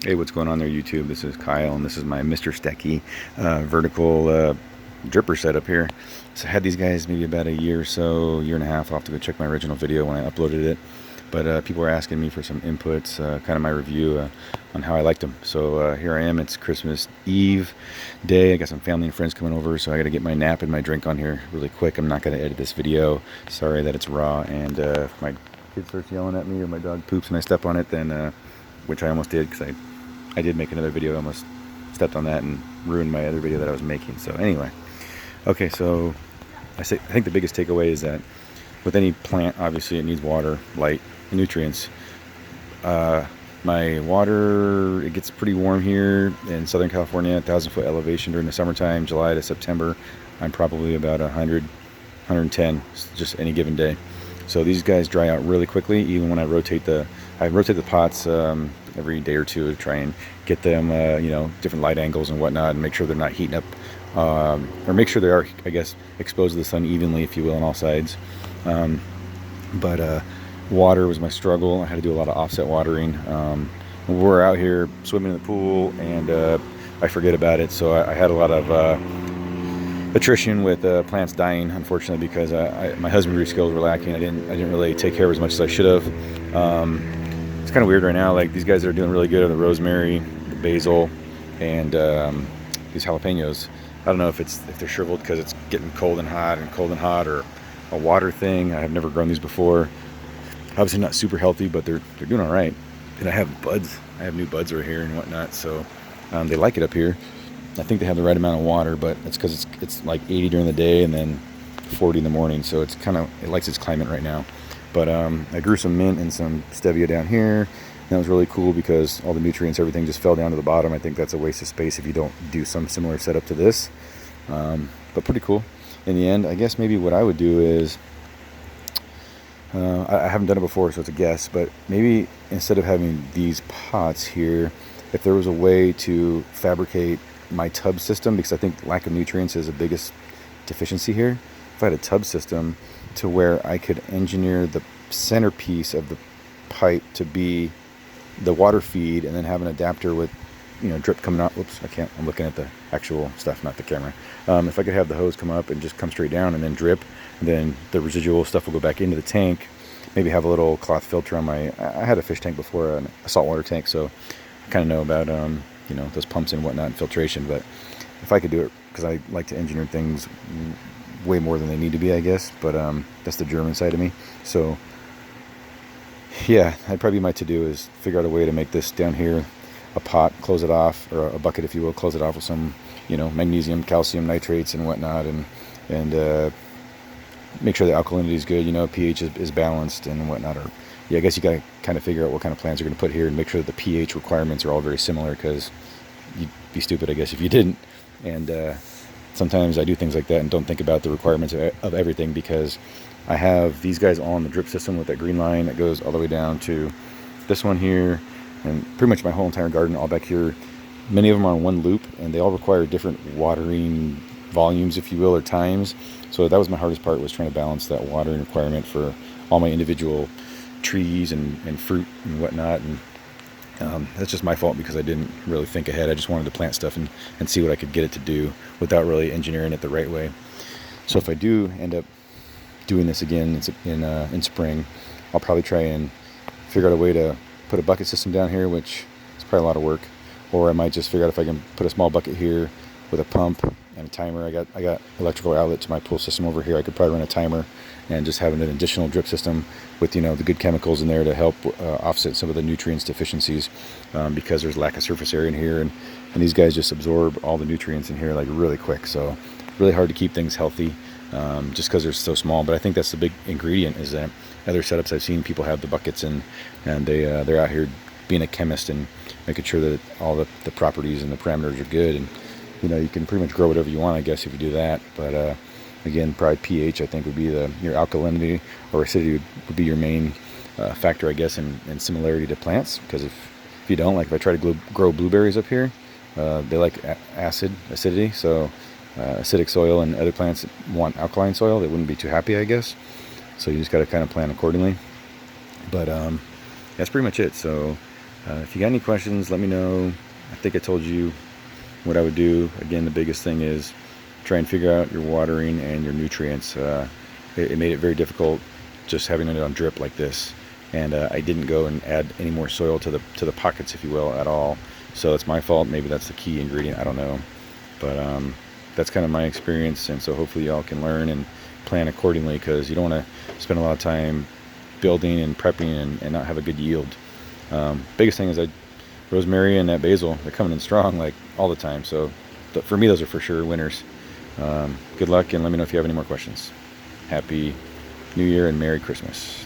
Hey, what's going on there, YouTube? This is Kyle, and this is my Mr. Stacky vertical dripper setup here. So I had these guys maybe about a year or so, year and a half. I'll have to go check my original video when I uploaded it. But people were asking me for some inputs, kind of my review on how I liked them. So here I am. It's Christmas Eve day. I got some family and friends coming over, so I got to get my nap and my drink on here really quick. I'm not going to edit this video. Sorry that it's raw, and if my kid starts yelling at me or my dog poops and I step on it, then which I almost did because I did make another video. I almost stepped on that and ruined my other video that I was making. So anyway, okay, so I think the biggest takeaway is that with any plant, obviously it needs water, light, and nutrients. My water, it gets pretty warm here in Southern California, 1,000-foot elevation during the summertime, July to September. I'm probably about 100, 110, just any given day. So these guys dry out really quickly, even when I rotate the pots every day or two to try and get them, different light angles and whatnot, and make sure they're not heating up, or make sure they are, I guess, exposed to the sun evenly, if you will, on all sides. But water was my struggle. I had to do a lot of offset watering. We're out here swimming in the pool, and I forget about it, so I had a lot of attrition with plants dying, unfortunately, because my husbandry skills were lacking. I didn't really take care of as much as I should have. It's kind of weird right now. Like, these guys are doing really good on the rosemary, the basil, and these jalapenos. I don't know if they're shriveled because it's getting cold and hot, or a water thing. I've never grown these before. Obviously not super healthy, but they're doing all right. And I have buds. I have new buds right here and whatnot, so they like it up here. I think they have the right amount of water, but it's because it's like 80 during the day and then 40 in the morning, so it likes its climate right now. But I grew some mint and some stevia down here, and that was really cool because all the nutrients, everything just fell down to the bottom. I think that's a waste of space if you don't do some similar setup to this, but pretty cool. In the end, I guess maybe what I would do is, I haven't done it before, so it's a guess, but maybe instead of having these pots here, if there was a way to fabricate my tub system, because I think lack of nutrients is the biggest deficiency here. If I had a tub system to where I could engineer the centerpiece of the pipe to be the water feed, and then have an adapter with, drip coming out. Whoops, I'm looking at the actual stuff, not the camera. If I could have the hose come up and just come straight down and then drip, and then the residual stuff will go back into the tank. Maybe have a little cloth filter on I had a fish tank before, a saltwater tank, so I kind of know about those pumps and whatnot and filtration. But if I could do it, because I like to engineer things way more than they need to be, I guess. But that's the German side of me. So yeah, that'd probably be my to-do, is figure out a way to make this down here a pot, close it off, or a bucket, if you will, close it off with some magnesium, calcium nitrates and whatnot, and make sure the alkalinity is good, pH is balanced and whatnot. Or yeah, I guess you got to kind of figure out what kind of plants you're going to put here and make sure that the pH requirements are all very similar, because you'd be stupid, I guess, if you didn't. And sometimes I do things like that and don't think about the requirements of everything, because I have these guys all in the drip system with that green line that goes all the way down to this one here, and pretty much my whole entire garden all back here. Many of them are on one loop, and they all require different watering volumes, if you will, or times. So that was my hardest part, was trying to balance that watering requirement for all my individual trees and fruit and whatnot. And that's just my fault, because I didn't really think ahead. I just wanted to plant stuff and see what I could get it to do without really engineering it the right way. So if I do end up doing this again in spring, I'll probably try and figure out a way to put a bucket system down here, which is probably a lot of work. Or I might just figure out if I can put a small bucket here with a pump and a timer. I got electrical outlet to my pool system over here. I could probably run a timer and just have an additional drip system with the good chemicals in there to help offset some of the nutrients deficiencies, because there's lack of surface area in here, and these guys just absorb all the nutrients in here like really quick. So really hard to keep things healthy, just because they're so small. But I think that's the big ingredient, is that other setups I've seen people have the buckets, and they're out here being a chemist and making sure that all the properties and the parameters are good. And you can pretty much grow whatever you want, I guess, if you do that. But again, probably pH, I think, would be your alkalinity, or acidity would be your main factor, I guess, in similarity to plants. Because if you don't, like if I try to grow blueberries up here, they like acidity. So acidic soil, and other plants want alkaline soil. They wouldn't be too happy, I guess. So you just got to kind of plan accordingly. But that's pretty much it. So If you got any questions, let me know. I think I told you what I would do. Again, the biggest thing is try and figure out your watering and your nutrients. It made it very difficult just having it on drip like this, and I didn't go and add any more soil to the pockets, if you will, at all. So that's my fault. Maybe that's the key ingredient. I don't know, but that's kind of my experience, and so hopefully y'all can learn and plan accordingly, because you don't want to spend a lot of time building and prepping and not have a good yield. Biggest thing is rosemary and that basil, they're coming in strong like all the time. So for me, those are for sure winners. Good luck, and let me know if you have any more questions. Happy New Year and Merry Christmas.